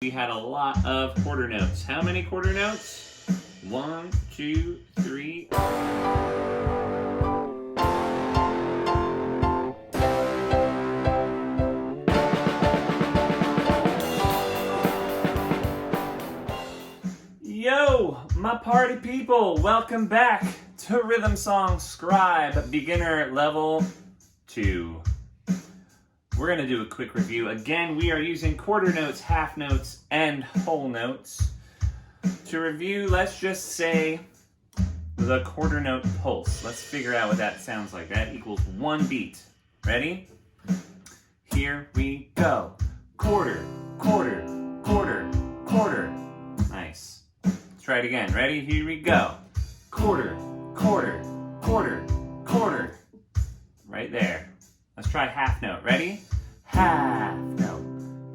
We had a lot of quarter notes. How many quarter notes? 1, 2, 3. Yo, my party people, welcome back to Rhythm Song Scribe Beginner Level 2. We're going to do a quick review. Again, we are using quarter notes, half notes, and whole notes. To review, let's just say the quarter note pulse. Let's figure out what that sounds like. That equals 1 beat. Ready? Here we go. Quarter, quarter, quarter, quarter. Nice. Let's try it again. Ready? Here we go. Quarter, quarter, quarter, quarter. Right there. Let's try half note. Ready? Half note,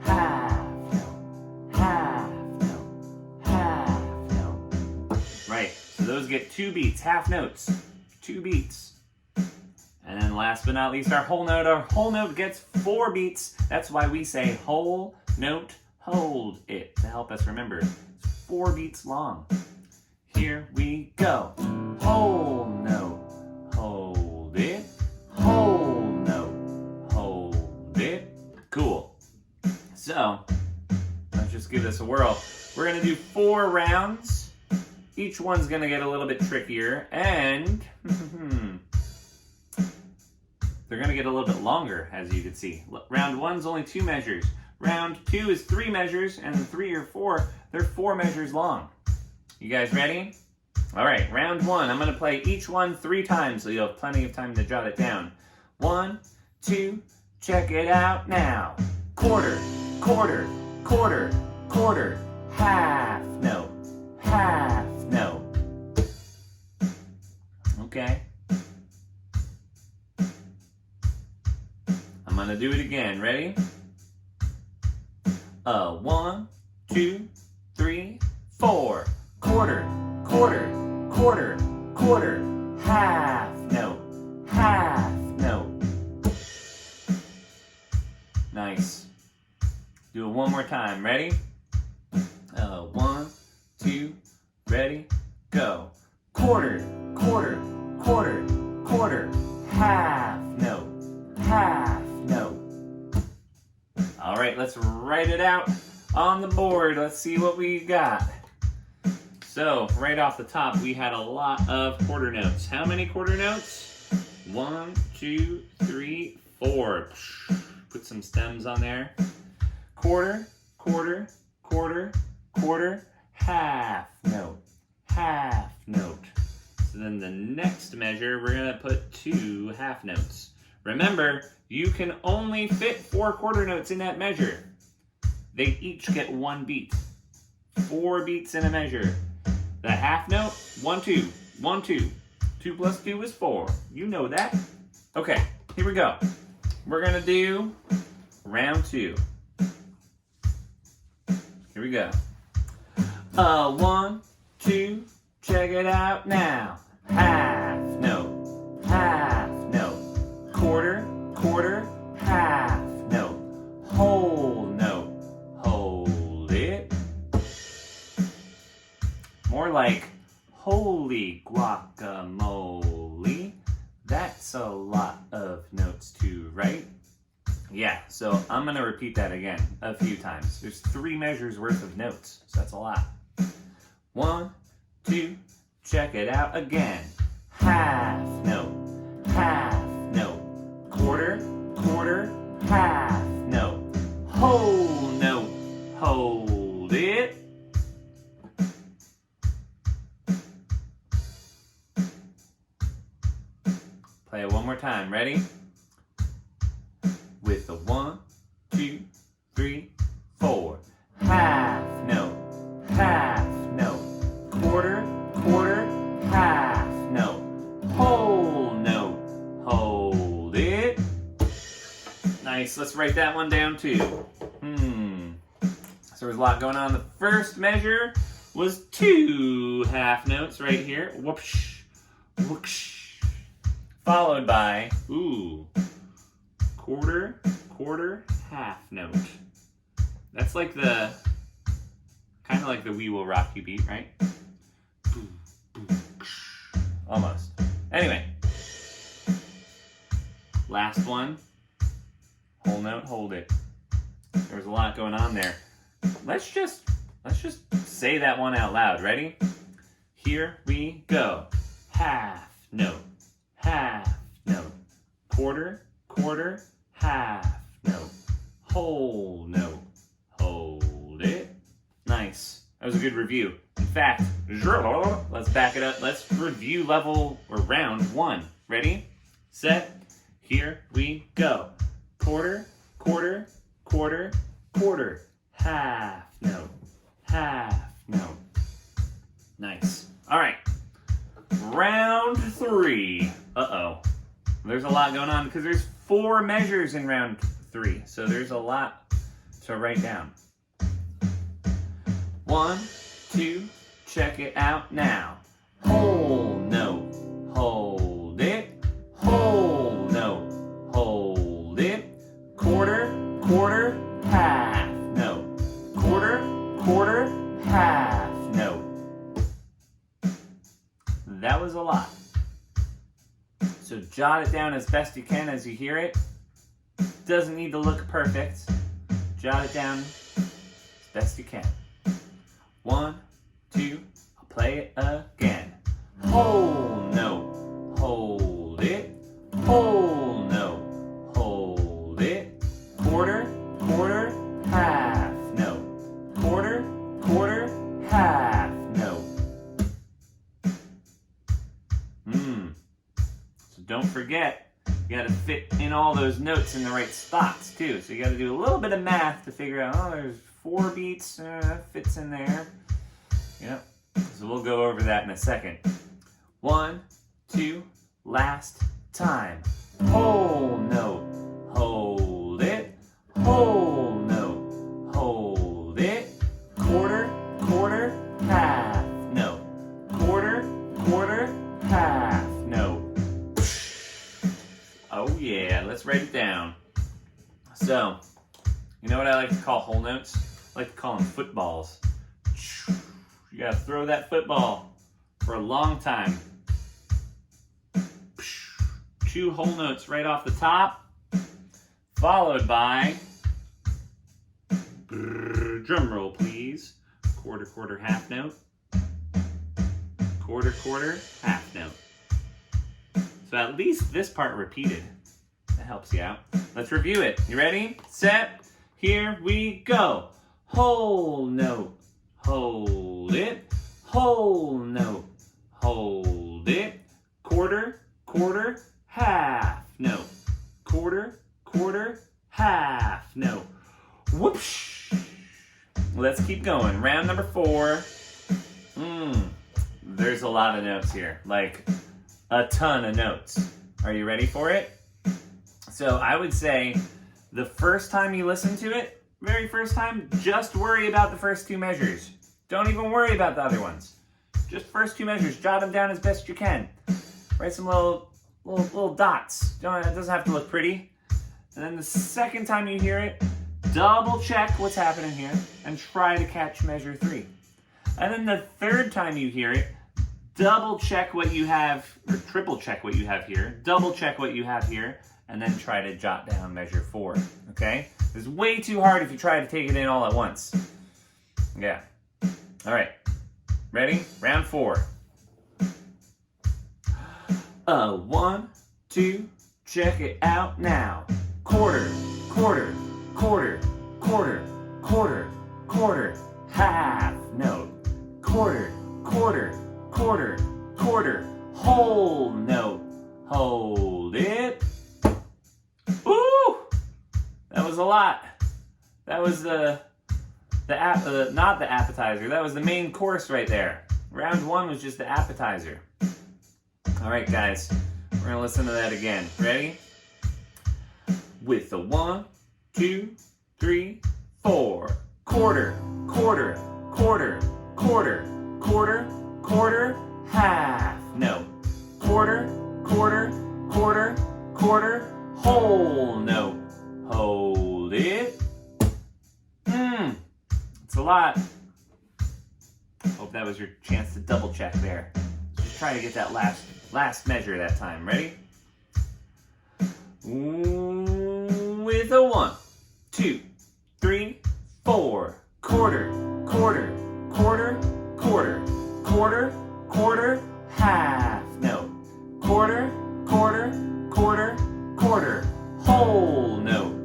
half note, half note, half note. Right, so those get 2 beats, half notes, 2 beats. And then last but not least, our whole note gets 4 beats. That's why we say whole note, hold it, to help us remember. It's 4 beats long. Here we go. Whole note, hold it, whole note, hold it. Cool. So, let's just give this a whirl. We're going to do 4 rounds. Each one's going to get a little bit trickier, and they're going to get a little bit longer, as you can see. Round 1's only 2 measures. Round 2 is 3 measures, and 3 or 4, they're 4 measures long. You guys ready? All right, round 1. I'm going to play each one 3 times, so you'll have plenty of time to jot it down. 1, 2, check it out now. Quarter, quarter, quarter, quarter, half note, half note. Okay. I'm going to do it again. Ready? 1, 2, 3, 4. Quarter, quarter, quarter, quarter, half note, half note. Nice. Do it one more time. Ready? 1, 2, ready, go. Quarter, quarter, quarter, quarter, half note, half note. All right, let's write it out on the board. Let's see what we got. So, right off the top, we had a lot of quarter notes. How many quarter notes? 1, 2, 3, 4. Put some stems on there. Quarter, quarter, quarter, quarter, half note, half note. So then the next measure, we're going to put 2 half notes. Remember, you can only fit 4 quarter notes in that measure. They each get 1 beat. 4 beats in a measure. The half note, 1, 2, 1, 2. 2 plus 2 is 4. You know that. Okay, here we go. We're going to do round 2. Here we go. 1, 2, check it out now. Half note, half note. Quarter, quarter, half note. Whole note, hold it. More like holy guacamole. That's a lot of notes to write. Yeah, so I'm going to repeat that again a few times. There's 3 measures worth of notes, so that's a lot. 1, 2, check it out again. Half note, half note. Quarter, quarter, half note. Whole note, hold it. Play it one more time. Ready? With the 1, 2, 3, 4. Half note, half note. Quarter, quarter, half note. Whole note, hold it. Nice. Let's write that one down too. So there's a lot going on. The first measure was 2 half notes right here. Whoopsh, whoopsh. Followed by, quarter, quarter, half note. That's like the Kind of like the We Will Rock You beat, right? Almost. Anyway. Last one. Whole note, hold it. There was a lot going on there. Let's just say that one out loud. Ready? Here we go. Half note, half note. Quarter, quarter, half note. Whole note, hold it. Nice. That was a good review. In fact, let's back it up. Let's review level or round 1. Ready? Set. Here we go. Quarter, quarter, quarter, quarter. Half note, half note. Nice. All right. Round 3. Uh-oh. There's a lot going on because there's 4 measures in round 3. So there's a lot to write down. 1, 2, check it out now. Whole note, hold it. Whole note, hold it. Quarter, quarter, half note. Quarter, quarter, half note. That was a lot. So jot it down as best you can as you hear it. Doesn't need to look perfect. Jot it down as best you can. 1, 2, I'll play it again. Whole note, hold it. Whole note, hold it. Quarter, quarter, half note. Quarter, quarter, half note. So don't forget, you gotta fit in all those notes in the right spots too. So you gotta do a little bit of math to figure out, oh, there's 4 beats, that fits in there. Yep. So we'll go over that in a second. 1, 2, last time. Whole note, hold it. Whole note, hold it. Quarter, quarter, half note. Quarter, quarter, half note. Oh yeah, let's write it down. So, you know what I like to call whole notes? I like to call them footballs. You gotta throw that football for a long time. 2 whole notes right off the top, followed by, drum roll please, quarter, quarter, half note, quarter, quarter, half note. So at least this part repeated. That helps you out. Let's review it. You ready? Set. Here we go. Whole note, hold it. Whole note, hold it. Quarter, quarter, half note. Quarter, quarter, half note. Whoosh. Let's keep going. Round number 4. There's a lot of notes here. Like a ton of notes. Are you ready for it? So I would say the first time you listen to it, very first time, just worry about the first 2 measures. Don't even worry about the other ones. Just first 2 measures. Jot them down as best you can. Write some little dots. It doesn't have to look pretty. And then the second time you hear it, double check what's happening here and try to catch measure 3. And then the third time you hear it, double check what you have, or triple check what you have here, double check what you have here, and then try to jot down measure 4, okay? It's way too hard if you try to take it in all at once. Yeah. All right. Ready? Round 4. 1, 2, check it out now. Quarter, quarter, quarter, quarter, quarter, quarter, half note. Quarter, quarter, quarter, quarter, whole note. Hold it. Ooh! That was a lot. That was not the appetizer. That was the main course right there. Round 1 was just the appetizer. All right, guys. We're gonna listen to that again. Ready? With the 1, 2, 3, 4. Quarter, quarter, quarter, quarter, quarter, quarter, half note. Quarter, quarter, quarter, quarter, whole note. Hold it. It's a lot. Hope that was your chance to double check there. Just try to get that last measure that time. Ready? With a 1, 2, 3, 4. Quarter, quarter, quarter, quarter, quarter, quarter, half note. Quarter, quarter, quarter, quarter, whole note.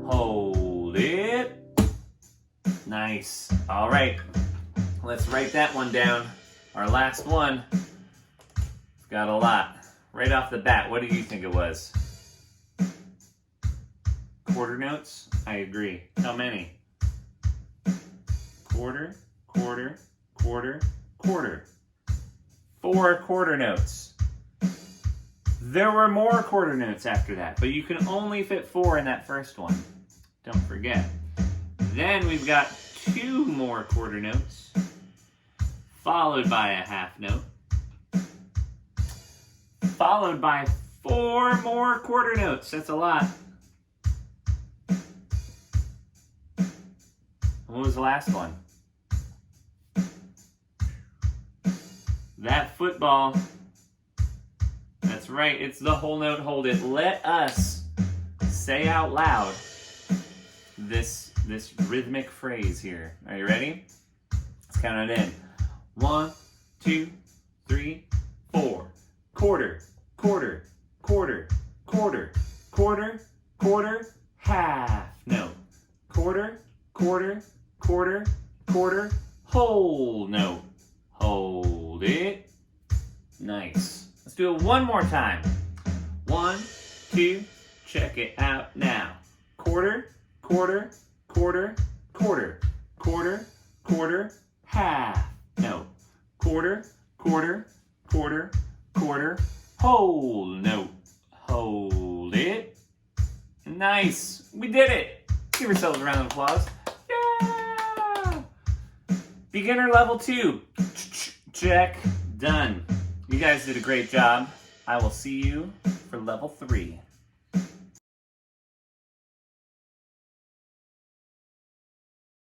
Hold it. Nice. All right. Let's write that one down. Our last one. Got a lot. Right off the bat, what do you think it was? Quarter notes? I agree. How many? Quarter, quarter, quarter, quarter. 4 quarter notes. There were more quarter notes after that, but you can only fit 4 in that first one. Don't forget. Then we've got 2 more quarter notes, followed by a half note, followed by 4 more quarter notes. That's a lot. What was the last one? That football. That's right, it's the whole note. Hold it. Let us say out loud this rhythmic phrase here. Are you ready? Let's count it in. 1, 2, 3, 4. Quarter, quarter, quarter, quarter, quarter, quarter, half note. Quarter, quarter, quarter, quarter, whole note. Hold it. Nice. Let's do it one more time. 1, 2, check it out now. Quarter, quarter, quarter, quarter, quarter, quarter, half note. Quarter, quarter, quarter, quarter, whole note. Hold it. Nice. We did it. Give yourselves a round of applause. Yeah! Beginner level 2. Check. Done. You guys did a great job. I will see you for level 3.